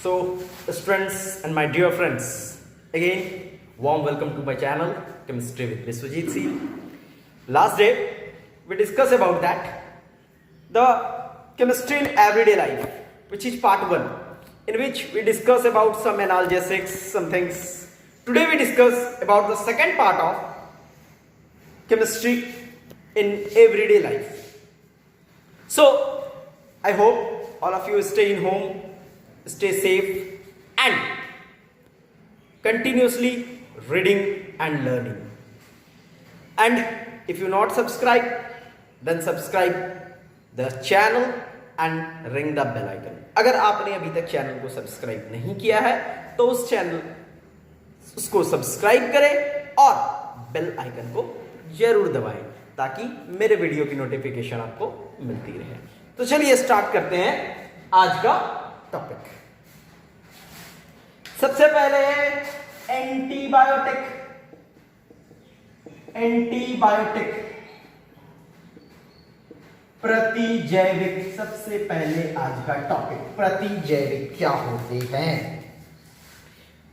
So, students and my dear friends, again, warm welcome to my channel, Chemistry with Viswajit C. Last day, we discussed about that, the chemistry in everyday life, which is part 1, in which we discuss about some analgesics, some things. Today we discuss about the second part of chemistry in everyday life. So, I hope all of you stay in home, stay safe and continuously reading and learning. And if you not subscribe, then subscribe the channel and ring the bell icon. अगर आपने अभी तक channel को subscribe नहीं किया है तो उस चैनल उसको सब्सक्राइब करें और बेल आइकन को जरूर दबाएं ताकि मेरे वीडियो की नोटिफिकेशन आपको मिलती रहे। तो चलिए स्टार्ट करते हैं आज का टॉपिक। सबसे पहले एंटीबायोटिक। प्रतिजैविक, सबसे पहले आज का टॉपिक प्रतिजैविक क्या होते हैं।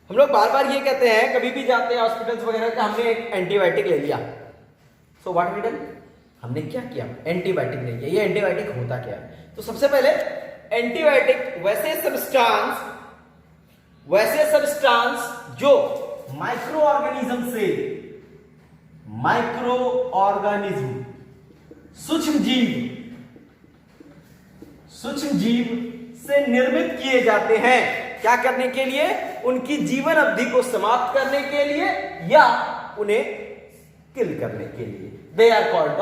हम लोग बार बार ये कहते हैं, कभी भी जाते हैं हॉस्पिटल्स वगैरह का, हमने एक एंटीबायोटिक ले लिया। सो व्हाट वी डन, हमने क्या किया, एंटीबायोटिक ले लिया। ये एंटीबायोटिक होता क्या है? तो सबसे पहले एंटीबायोटिक वैसे सब्सटेंस जो माइक्रो ऑर्गेनिज्म सूक्ष्म जीव से निर्मित किए जाते हैं। क्या करने के लिए? उनकी जीवन अवधि को समाप्त करने के लिए या उन्हें किल करने के लिए। They are called the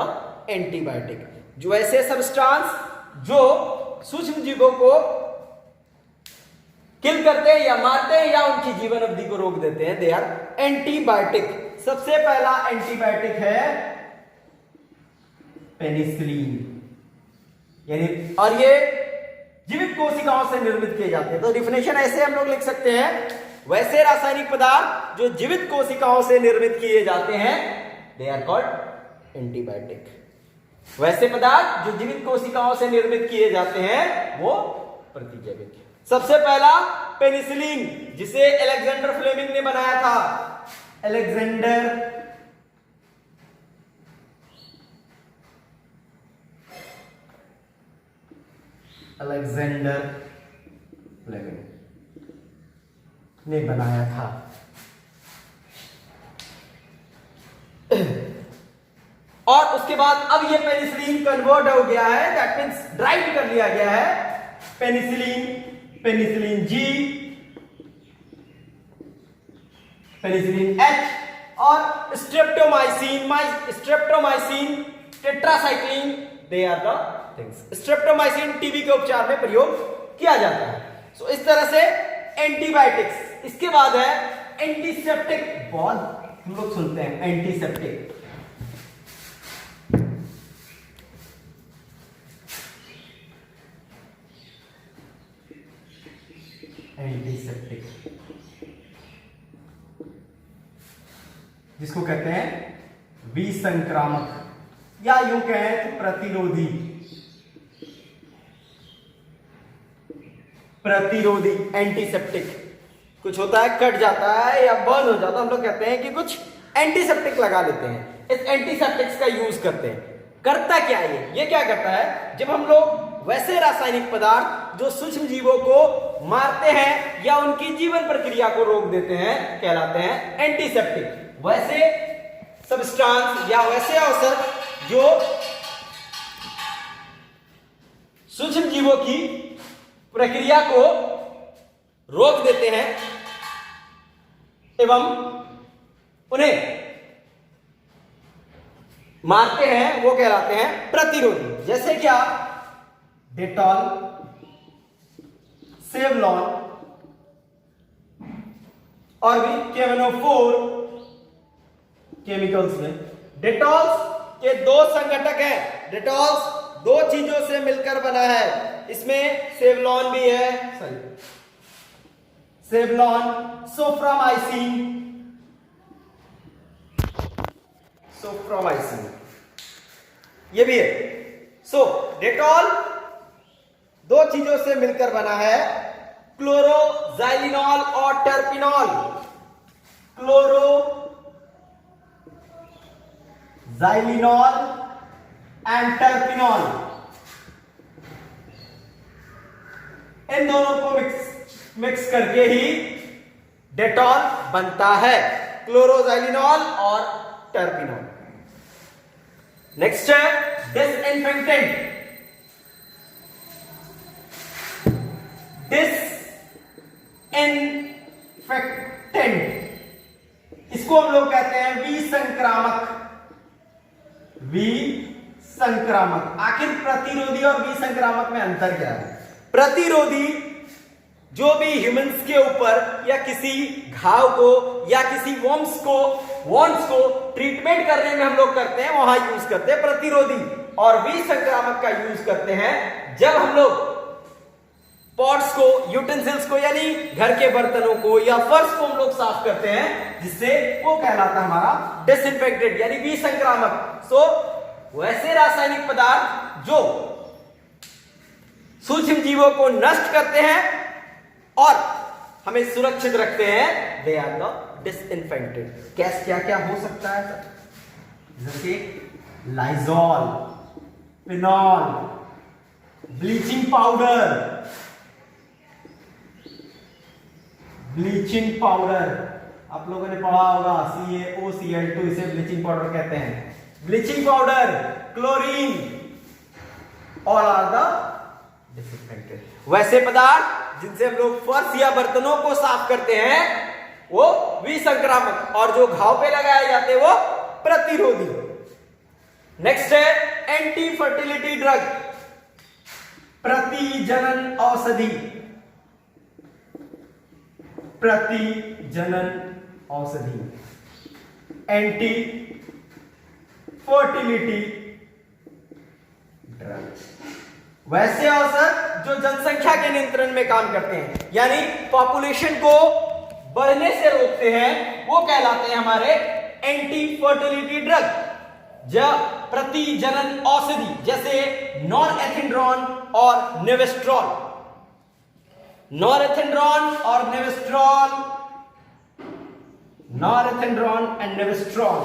antibiotic. जो ऐसे सब्सटेंस जो सूक्ष्म जीवों को किल करते हैं या मारते हैं या उनकी जीवन अवधि को रोक देते हैं, दे आर एंटीबायोटिक। सबसे पहला एंटीबायोटिक है पेनिसिलिन, यानी और ये जीवित कोशिकाओं से निर्मित किए जाते हैं। तो डिफिनेशन ऐसे हम लोग लिख सकते हैं, वैसे रासायनिक पदार्थ जो जीवित कोशिकाओं से निर्मित किए जाते हैं, दे आर कॉल्ड एंटीबायोटिक। वैसे पदार्थ जो जीवित कोशिकाओं से निर्मित किए जाते हैं वो प्रतिजैविक। सबसे पहला पेनिसिलिन, जिसे अलेक्जेंडर फ्लेमिंग ने बनाया था। अलेक्जेंडर फ्लेमिंग ने बनाया था। और उसके बाद अब ये पेनिसिलिन कन्वर्ट हो गया है, दैट मींस ड्राइव कर लिया गया है। पेनिसिलिन जी, पेनिसिलिन एच और streptomycin tetracycline, they are the things. Streptomycin TB के उपचार में प्रयोग किया जाता है। सो इस तरह से एंटीबायोटिक्स। इसके बाद है एंटीसेप्टिक। बहुत हम लोग सुनते हैं एंटीसेप्टिक। जिसको कहते हैं विसंक्रामक या यूं कहें तो प्रतिरोधी एंटीसेप्टिक। कुछ होता है कट जाता है या बर्न हो जाता है, हम लोग कहते हैं कि कुछ एंटीसेप्टिक लगा लेते हैं। इस एंटीसेप्टिक्स का यूज करते हैं। करता क्या है ये क्या करता है? जब हम लोग वैसे रासायनिक पदार्थ जो सूक्ष्म जीवों को मारते हैं या उनकी जीवन प्रक्रिया को रोक देते हैं, कहलाते हैं एंटीसेप्टिक। वैसे सब्सटेंस या वैसे अवसर जो सूक्ष्म जीवों की प्रक्रिया को रोक देते हैं एवं उन्हें मारते हैं, वो कहलाते हैं प्रतिरोधी। जैसे क्या? डेटॉल, सेवलॉन और भी केवनोफोर केमिकल्स में। डेटॉल्स के दो संघटक हैं। डेटॉल्स दो चीजों से मिलकर बना है। इसमें सेवलॉन भी है, सोफ्रामाइसिन ये भी है। सो डेटॉल दो चीजों से मिलकर बना है, क्लोरोजाइलिनॉल और टर्पिनॉल, क्लोरोजाइलिनॉल एंड टर्पिनॉल, इन दोनों को मिक्स करके ही डेटॉल बनता है, क्लोरोजाइलिनॉल और टर्पिनॉल। नेक्स्ट है डिसइंफेक्टेंट। डिसइंफेक्टेंट, इसको हम लोग कहते हैं विसंक्रामक। विसंक्रामक, आखिर प्रतिरोधी और विसंक्रामक में अंतर क्या है? प्रतिरोधी जो भी ह्यूमंस के ऊपर या किसी घाव को या किसी वॉन्ड्स को ट्रीटमेंट करने में हम लोग करते हैं, वहां यूज करते हैं प्रतिरोधी। और विसंक्रामक का यूज करते हैं जब हम लोग पॉट्स को, यूटेंसिल्स को, यानी घर के बर्तनों को या फर्श को हम लोग साफ करते हैं, जिससे वो कहलाता है हमारा डिसइंफेक्टेड यानी विसंक्रामक। सो वैसे रासायनिक पदार्थ जो सूक्ष्म जीवों को नष्ट करते हैं और हमें सुरक्षित रखते हैं, दे आर द डिसइंफेक्टेड। कैसे क्या क्या हो सकता है सर? जैसे लाइजॉल, फिनॉल, ब्लीचिंग पाउडर, आप लोगों ने पढ़ा होगा CaOCl2, इसे ब्लीचिंग पाउडर कहते हैं। Bleaching powder, chlorine, all are the disinfected. वैसे पदार्थ जिनसे हम लोग फर्श या बर्तनों को साफ करते हैं वो विसंक्रामक, और जो घाव पे लगाए जाते हैं वो प्रतिरोधी। नेक्स्ट है एंटी फर्टिलिटी ड्रग, प्रतिजनन औषधि, प्रतिजनन औषधि, एंटी फर्टिलिटी ड्रग। वैसे औषध जो जनसंख्या के नियंत्रण में काम करते हैं, यानी पॉपुलेशन को बढ़ने से रोकते हैं, वो कहलाते हैं हमारे एंटी फर्टिलिटी ड्रग। प्रतिजनन औषधि जैसे नॉरहेथेंड्रॉन और नेवेस्ट्रॉल, नॉरहेथेंड्रॉन एंड नेवेस्ट्रॉल,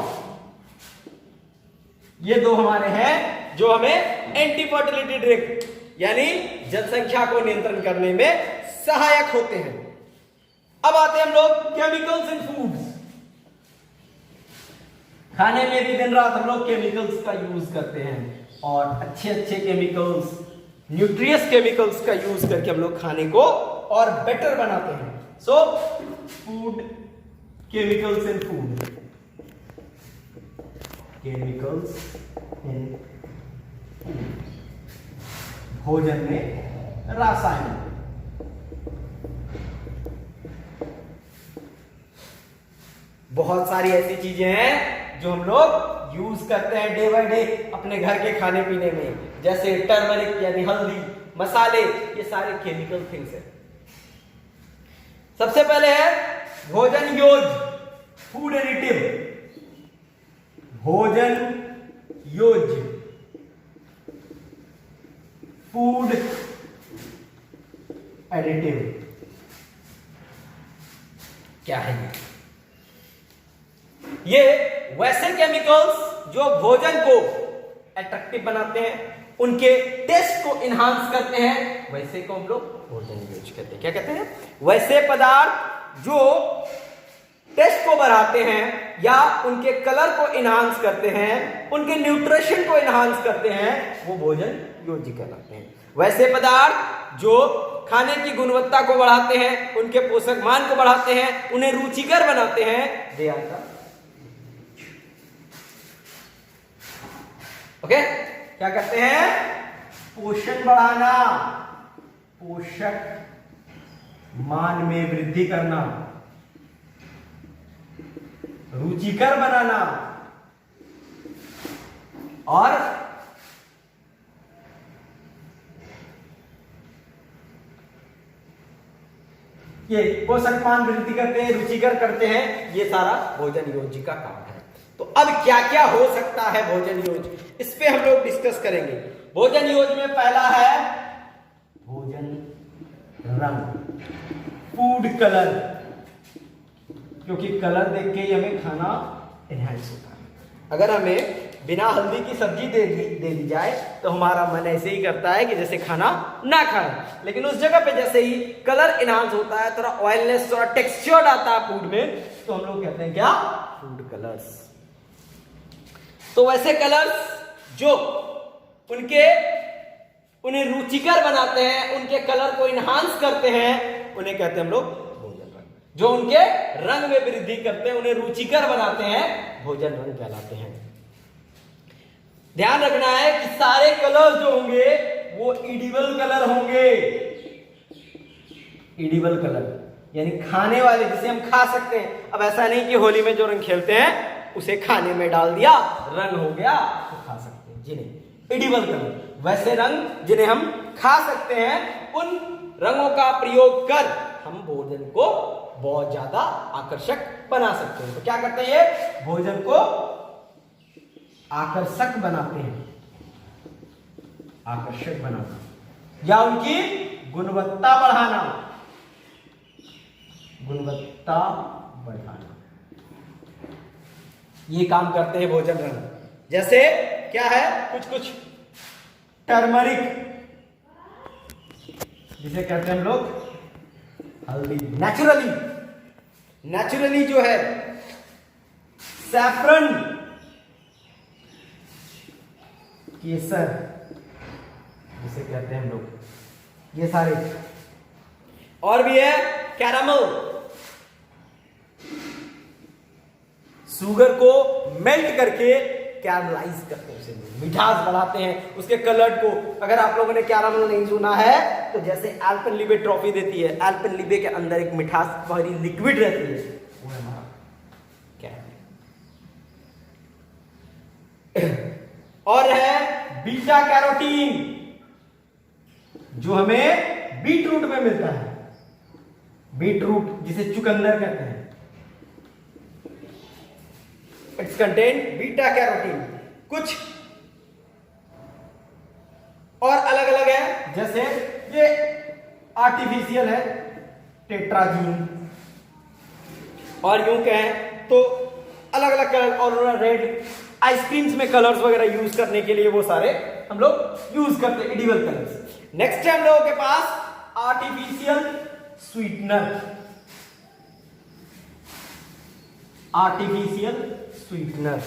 ये दो हमारे हैं जो हमें एंटी फर्टिलिटी ड्रग यानी जनसंख्या को नियंत्रण करने में सहायक होते हैं। अब आते हैं हम लोग केमिकल्स इन फूड्स। खाने में भी दिन रात हम लोग केमिकल्स का यूज करते हैं, और अच्छे केमिकल्स, न्यूट्रियस केमिकल्स का यूज करके हम लोग खाने को और बेटर बनाते हैं। सो फूड, केमिकल्स इन फूड, केमिकल्स इन भोजन में रासायन। बहुत सारी ऐसी चीजें हैं जो हम लोग यूज करते हैं डे बाय डे अपने घर के खाने पीने में, जैसे टर्मरिक यानी हल्दी, मसाले, ये सारे केमिकल थिंग्स हैं। सबसे पहले है भोजन योज, फूड एडिटिव, भोजन योज, फूड एडिटिव। क्या है ये? वैसे केमिकल्स जो भोजन को अट्रैक्टिव बनाते हैं, उनके टेस्ट को इनहांस करते हैं, वैसे को हम लोग भोजन योज कहते हैं। क्या कहते हैं? वैसे पदार्थ जो टेस्ट को बढ़ाते हैं या उनके कलर को इनहांस करते हैं, उनके न्यूट्रिशन को इनहांस करते हैं, वो भोजन योजी कहलाते हैं। वैसे पदार्थ जो खाने की गुणवत्ता को बढ़ाते हैं, उनके पोषक मान को बढ़ाते हैं, उन्हें रुचिकर बनाते हैं, दे आर द ओके। क्या कहते हैं? पोषण बढ़ाना, पोषक मान में वृद्धि करना, रुचिकर बनाना, और ये पोषक मान वृद्धि करते हैं, रुचिकर करते हैं, ये सारा भोजन योजी का काम है। तो अब क्या क्या हो सकता है भोजन योज, इस पे हम लोग डिस्कस करेंगे। भोजन योज में पहला है भोजन रंग। फूड कलर, क्योंकि कलर देख के ही हमें खाना एनहांस होता है। अगर हमें बिना हल्दी की सब्जी दे दी जाए तो हमारा मन ऐसे ही करता है कि जैसे खाना ना खाए, लेकिन उस जगह पे जैसे ही कलर एनहांस होता है, थोड़ा ऑयलनेस, थोड़ा टेक्सचर्ड आता है फूड में, तो हम लोग कहते हैं क्या, फूड कलर्स। तो वैसे कलर्स जो उन्हें रुचिकर बनाते हैं, उनके कलर को इनहांस करते हैं, उन्हें कहते हैं हम लोग भोजन रंग। जो उनके रंग में वृद्धि करते हैं, उन्हें रुचिकर बनाते हैं, भोजन रंग कहलाते हैं। ध्यान रखना है कि सारे कलर जो होंगे वो इडिबल कलर होंगे। इडिबल कलर यानी खाने वाले, जिसे हम खा सकते हैं। अब ऐसा नहीं कि होली में जो रंग खेलते हैं उसे खाने में डाल दिया, रंग हो गया तो खा सकते हैं, जिन्हें इडिबल कलर। वैसे रंग जिन्हें हम खा सकते हैं, उन रंगों का प्रयोग कर हम भोजन को बहुत ज्यादा आकर्षक बना सकते हैं। तो क्या करते हैं, ये भोजन को आकर्षक बनाते हैं, आकर्षक बनाना या उनकी गुणवत्ता बढ़ाना, गुणवत्ता बढ़ाना, ये काम करते हैं भोजन रंग। जैसे क्या है, कुछ टर्मरिक, जिसे कहते हैं हम लोग हल्दी। नेचुरली जो है सैफरन, केसर जिसे कहते हैं हम लोग, ये सारे। और भी है कैरामल, शुगर को मेल्ट करके कैरमलाइज करते हैं, उसे मिठास बढ़ाते हैं, उसके कलर को। अगर आप लोगों ने कैरामल नहीं सुना है तो जैसे एल्पेनलीबे ट्रॉफी देती है, एल्पेनलीबे के अंदर एक मिठास भरी लिक्विड रहती है, वो है हमारा कैरामल। और है बीटा कैरोटीन, जो हमें बीटरूट में मिलता है, बीटरूट जिसे चुकंदर कहते हैं, इट्स कंटेन बीटा कैरोटीन। कुछ और अलग अलग है, जैसे ये आर्टिफिशियल है, टेट्राजीन। और यूं कहें तो अलग अलग कलर, और रेड आइसक्रीम्स में कलर्स वगैरह यूज करने के लिए वो सारे हम लोग यूज करते हैं, एडिबल कलर्स। नेक्स्ट है हम लोगों के पास आर्टिफिशियल स्वीटनर, आर्टिफिशियल स्वीटनर,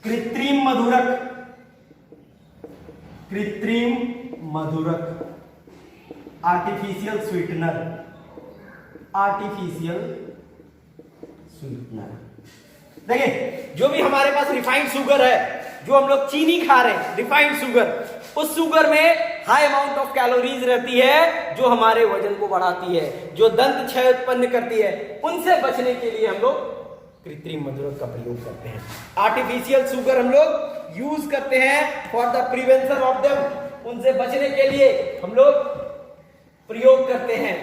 कृत्रिम मधुरक, कृत्रिम मधुरक, आर्टिफिशियल स्वीटनर, आर्टिफिशियल स्वीटनर। देखिए, जो भी हमारे पास रिफाइंड शुगर है, जो हम लोग चीनी खा रहे हैं, रिफाइंड शुगर, उस शुगर में हाई अमाउंट ऑफ कैलोरीज रहती है, जो हमारे वजन को बढ़ाती है, जो दंत क्षय उत्पन्न करती है। उनसे बचने के लिए हम लोग कृत्रिम मधुरक का प्रयोग करते हैं। आर्टिफिशियल शुगर हम लोग यूज करते हैं for the prevention of them, उनसे बचने के लिए हम लोग प्रयोग करते हैं।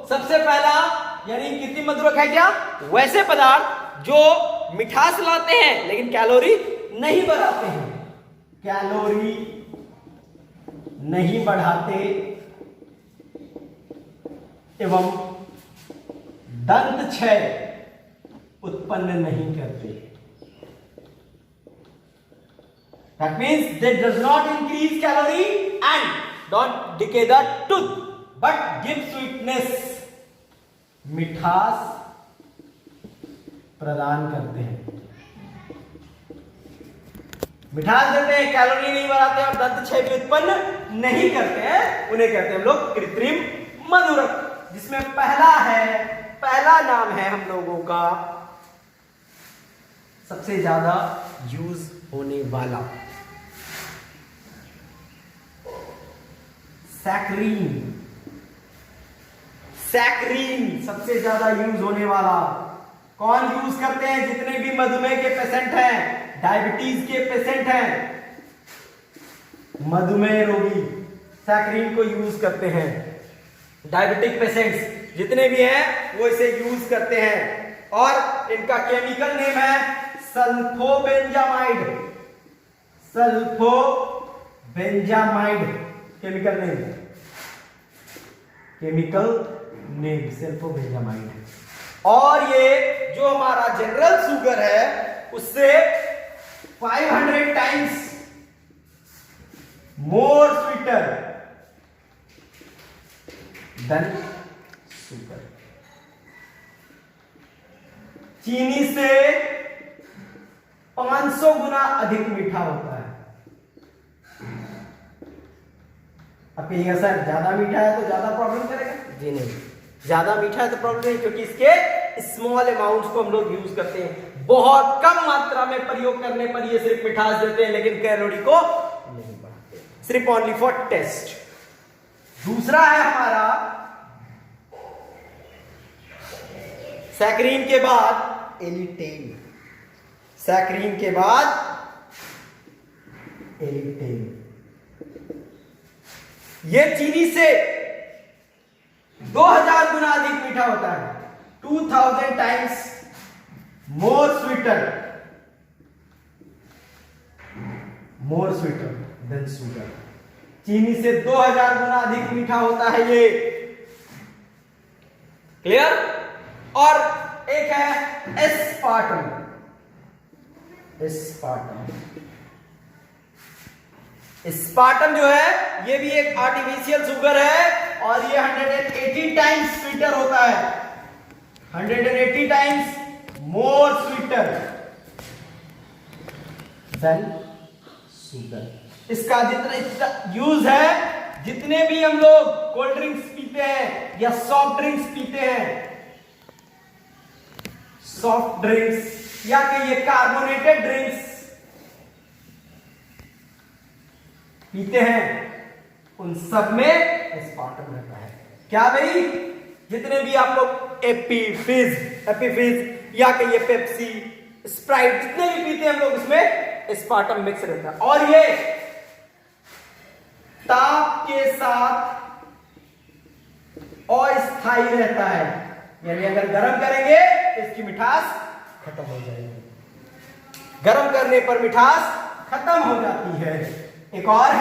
सबसे पहला यानी कृत्रिम मधुरक है क्या, वैसे पदार्थ जो मिठास लाते हैं लेकिन कैलोरी नहीं बढ़ाते हैं, कैलोरी नहीं बढ़ाते एवं दंत क्षय उत्पन्न नहीं करते। That means they does not increase calorie and don't decay the tooth, but give sweetness, मिठास प्रदान करते हैं, मिठास देते हैं, कैलोरी नहीं बढ़ाते और दंत क्षय भी उत्पन्न नहीं करते हैं, उन्हें कहते हैं हम लोग कृत्रिम मधुरक। जिसमें पहला नाम है हम लोगों का सबसे ज्यादा यूज होने वाला, सैकरीन। सैकरीन सबसे ज्यादा यूज होने वाला। कौन यूज करते हैं, जितने भी मधुमेह के पेशेंट हैं, डायबिटीज के पेशेंट हैं, मधुमेह रोगी सैकरीन को यूज करते हैं। डायबिटिक पेशेंट्स जितने भी हैं वो इसे यूज करते हैं, और इनका केमिकल नेम है sulfobenzamide, sulfobenzamide. Chemical name, chemical name sulfobetamide. और ये जो हमारा जनरल शुगर है उससे 500 times more sweeter than sugar. चीनी से 500 गुना अधिक मीठा होता है। अब कहिएगा सर ज्यादा मीठा है तो ज्यादा प्रॉब्लम करेगा? जी नहीं, ज्यादा मीठा है तो प्रॉब्लम नहीं, क्योंकि इसके स्मॉल अमाउंट्स को हम लोग यूज करते हैं। बहुत कम मात्रा में प्रयोग करने पर ये सिर्फ मिठास देते हैं, लेकिन कैलोरी को नहीं बढ़ाते, सिर्फ ओनली फॉर टेस्ट। दूसरा है हमारा सैकरीन के बाद एलिटेन। सैकरीन के बाद एलिटेन। ये चीनी से 2000 गुना अधिक मीठा होता है, 2000 times more sweeter than sugar. चीनी से 2000 गुना अधिक मीठा होता है ये। क्लियर? और एक है एस्पार्टम। स्पार्टम जो है ये भी एक आर्टिफिशियल शुगर है, और ये 180 टाइम्स स्वीटर होता है, 180 times more sweeter than sugar. इसका जितना यूज है, जितने भी हम लोग कोल्ड ड्रिंक्स पीते हैं या सॉफ्ट ड्रिंक्स पीते हैं, सॉफ्ट ड्रिंक्स या कहिए कार्बोनेटेड ड्रिंक्स पीते हैं, उन सब में एस्पार्टम रहता है। क्या भाई? जितने भी आप लोग एपी फिज या कहिए पेप्सी, स्प्राइट, जितने भी पीते हैं हम लोग, उसमें एस्पार्टम मिक्स रहता है। और ये ताप के साथ अस्थायी रहता है, यानी अगर गर्म करेंगे तो इसकी मिठास खत्म हो जाएगी। गर्म करने पर मिठास खत्म हो जाती है। एक और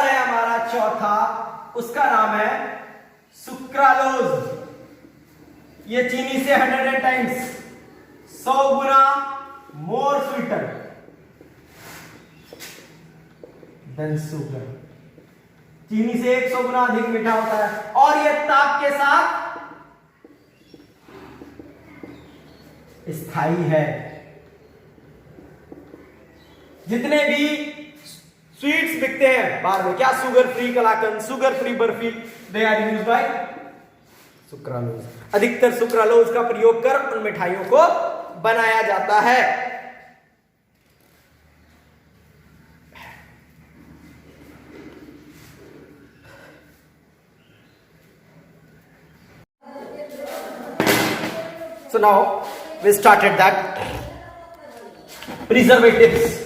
है हमारा चौथा, उसका नाम है सुक्रालोज। ये चीनी से 100 टाइम्स 100 गुना मोर स्वीटर देन शुगर। चीनी से 100 गुना अधिक मीठा होता है, और यह ताप के साथ स्थायी है। जितने भी स्वीट्स बिकते हैं बाहर में, क्या sugar free kalakand, sugar free barfi, they are used by sucralose. अधिकतर सुक्रालोज का प्रयोग कर उन मिठाइयों को बनाया जाता है। So now we started that preservatives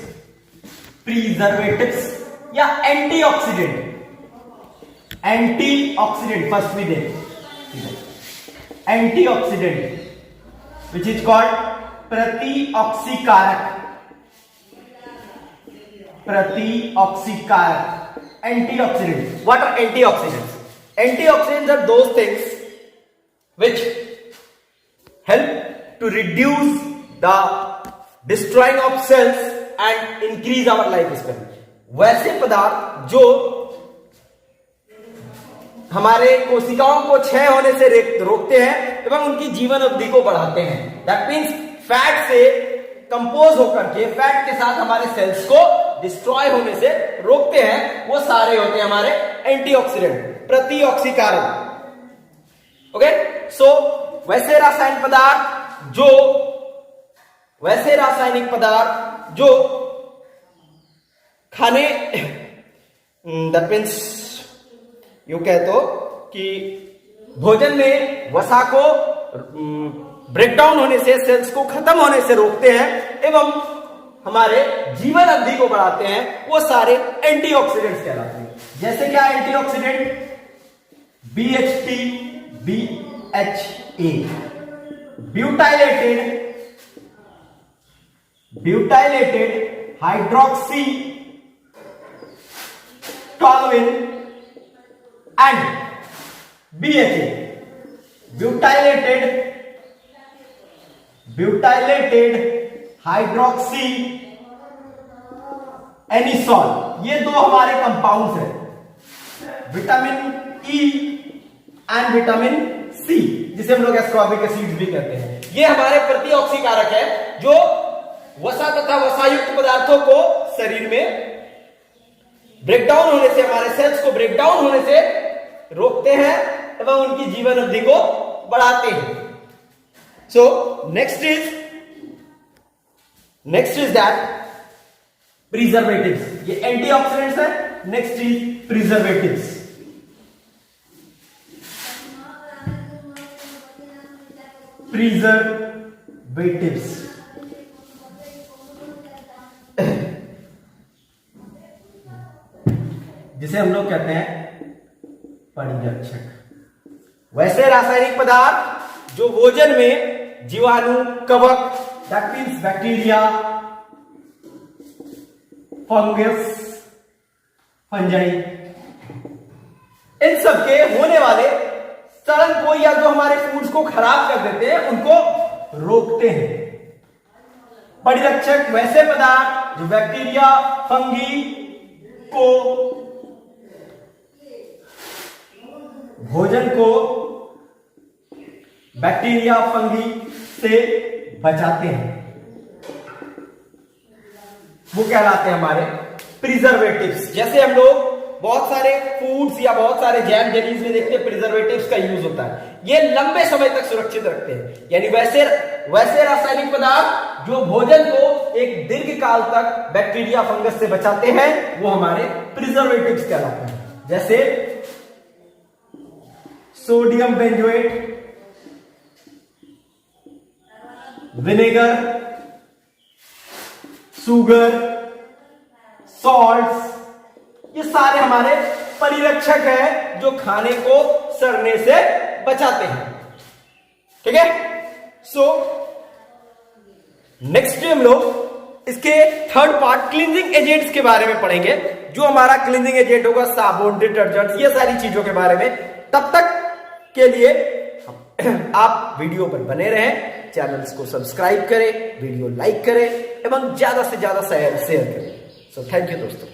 या एंटीऑक्सीडेंट फर्स्ट में दें, एंटीऑक्सीडेंट विच इज कॉल्ड प्रतिऑक्सीकारक। Antioxidant, what are antioxidants? Antioxidants are those things which help to reduce the destroying of cells and increase our lifespan। वैसे पदार्थ जो हमारे कोशिकाओं को क्षय होने से रोकते हैं एवं उनकी जीवन अवधि को बढ़ाते हैं। दैट मीन्स फैट से कंपोज होकर के, फैट के साथ हमारे सेल्स को डिस्ट्रॉय होने से रोकते हैं, वो सारे होते हैं हमारे एंटीऑक्सीडेंट, प्रतिऑक्सीकारक। ओके, सो वैसे रासायनिक पदार्थ जो खाने, दैट मीन्स यू कह दो कि भोजन में वसा को ब्रेकडाउन होने से, सेल्स को खत्म होने से रोकते हैं एवं हमारे जीवन अवधि को बढ़ाते हैं, वो सारे एंटीऑक्सीडेंट्स कहलाते हैं। जैसे क्या antioxidant? BHT, BHA, butylated hydroxy toluene and BHA, butylated hydroxy anisole, ये दो हमारे कंपाउंड्स हैं, vitamin E and vitamin C, जिसे हम लोग एस्कॉर्बिक एसिड भी कहते हैं। ये हमारे प्रतिऑक्सीकारक है जो वसा तथा वसायुक्त पदार्थों को शरीर में ब्रेकडाउन होने से, हमारे सेल्स को ब्रेकडाउन होने से रोकते हैं एवं उनकी जीवन अवधि को बढ़ाते हैं। So next is that preservatives, ये एंटीऑक्सीडेंट्स है। Next is preservatives. प्रिजर्वेटिव्स जिसे हम लोग कहते हैं परिरक्षक, वैसे रासायनिक पदार्थ जो भोजन में जीवाणु, कवक, that means bacteria, fungus, fungi, इन सब के होने वाले सड़न को या जो हमारे फूड्स को खराब कर देते हैं उनको रोकते हैं। परिरक्षक वैसे पदार्थ जो बैक्टीरिया, फंगी को, भोजन को बैक्टीरिया, फंगी से बचाते हैं, वो कहलाते हैं हमारे प्रिजर्वेटिव्स। जैसे हम लोग बहुत सारे फूड्स या बहुत सारे जैम जेलीज में देखते हैं प्रिजर्वेटिव्स का यूज होता है, ये लंबे समय तक सुरक्षित रखते हैं। यानी वैसे रासायनिक पदार्थ जो भोजन को एक दीर्घ काल तक बैक्टीरिया, फंगस से बचाते हैं वो हमारे प्रिजर्वेटिव्स कहलाते हैं। जैसे sodium benzoate, vinegar, sugar, salts, ये सारे हमारे परिरक्षक हैं जो खाने को सड़ने से बचाते हैं। ठीक है। सो नेक्स्ट हम लोग इसके थर्ड पार्ट क्लींजिंग एजेंट्स के बारे में पढ़ेंगे। जो हमारा क्लींजिंग एजेंट होगा, साबुन, डिटर्जेंट, ये सारी चीजों के बारे में। तब तक के लिए आप वीडियो पर बने रहें, चैनल्स को सब्सक्राइब करें, वीडियो लाइक करें एवं ज्यादा से ज्यादा शेयर करें। सो थैंक यू दोस्तों।